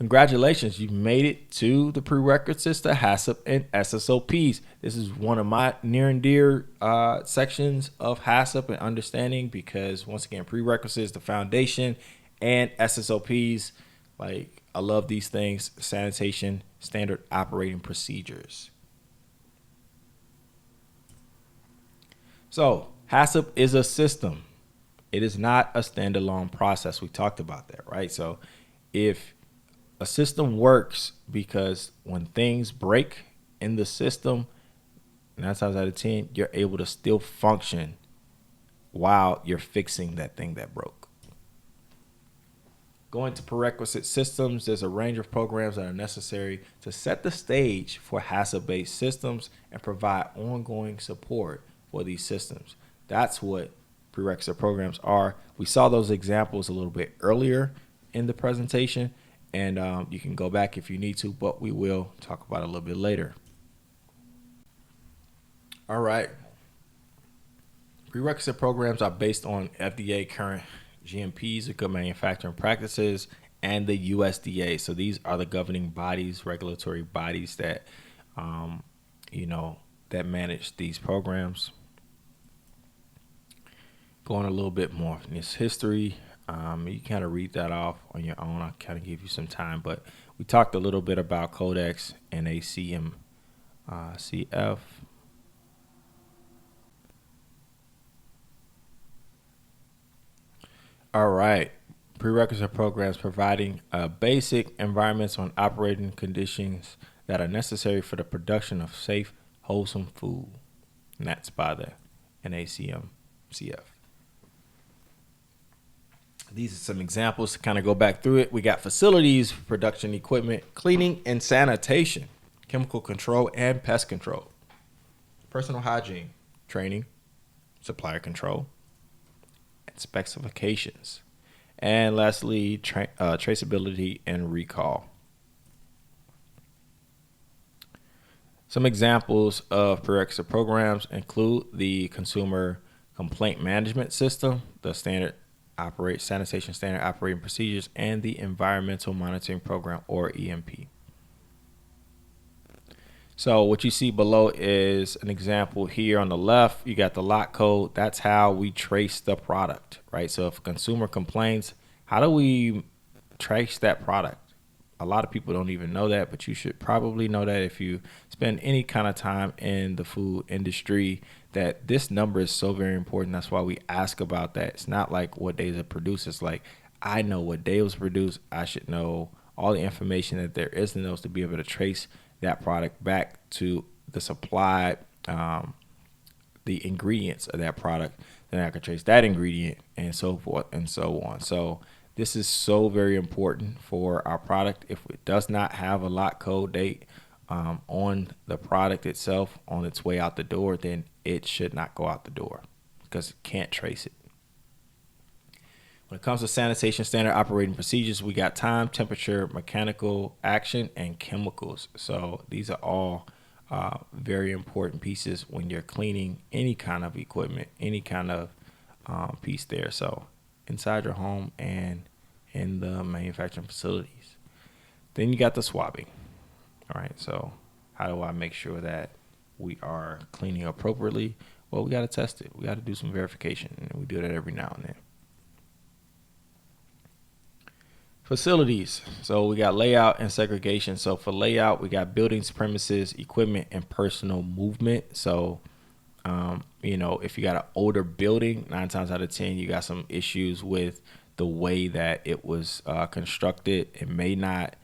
Congratulations, you've made it to the prerequisites to HACCP and SSOPs. This is one of my near and dear sections of HACCP and understanding because, once again, prerequisites, the foundation, and SSOPs, like I love these things, sanitation, standard operating procedures. So HACCP is a system. It is not a standalone process. We talked about that, right? So if a system works because when things break in the system, 9 times out of 10, you're able to still function while you're fixing that thing that broke. Going to prerequisite systems, there's a range of programs that are necessary to set the stage for HACCP-based systems and provide ongoing support for these systems. That's what prerequisite programs are. We saw those examples a little bit earlier in the presentation, and you can go back if you need to, but we will talk about it a little bit later. All right. Prerequisite programs are based on FDA current GMPs, or good manufacturing practices, and the USDA. So these are the governing bodies, regulatory bodies that, that manage these programs. Going a little bit more in this history, you kind of read that off on your own. I'll kind of give you some time, but we talked a little bit about Codex and HACCP. All right. Prerequisite programs providing basic environmental and operating conditions that are necessary for the production of safe, wholesome food. And that's by the HACCP. These are some examples to kind of go back through it. We got facilities, production equipment, cleaning and sanitation, chemical control and pest control, personal hygiene, training, supplier control, and specifications. And lastly, traceability and recall. Some examples of prerequisite programs include the Consumer Complaint Management System, the Sanitation Standard Operating Procedures, and the Environmental Monitoring Program, or EMP. So what you see below is an example here on the left. You got the lot code. That's how we trace the product, right? So if a consumer complains, how do we trace that product? A lot of people don't even know that, but you should probably know that if you spend any kind of time in the food industry, that this number is so very important. That's why we ask about that. It's not like what days it produced. It's like, I know what day it was produced. I should know all the information that there is in those to be able to trace that product back to the supply, the ingredients of that product. Then I can trace that ingredient and so forth and so on. So this is so very important for our product. If it does not have a lot code date on the product itself on its way out the door, then it should not go out the door because it can't trace it. When it comes to sanitation standard operating procedures, we got time, temperature, mechanical action, and chemicals. So these are all very important pieces when you're cleaning any kind of equipment, any kind of piece there. So inside your home and in the manufacturing facilities. Then you got the swabbing. All right, so how do I make sure that we are cleaning appropriately? Well, we got to test it. We got to do some verification, and we do that every now and then. Facilities. So we got layout and segregation. So for layout, we got buildings, premises, equipment, and personal movement. So, if you got an older building, 9 times out of 10, you got some issues with the way that it was constructed. It may not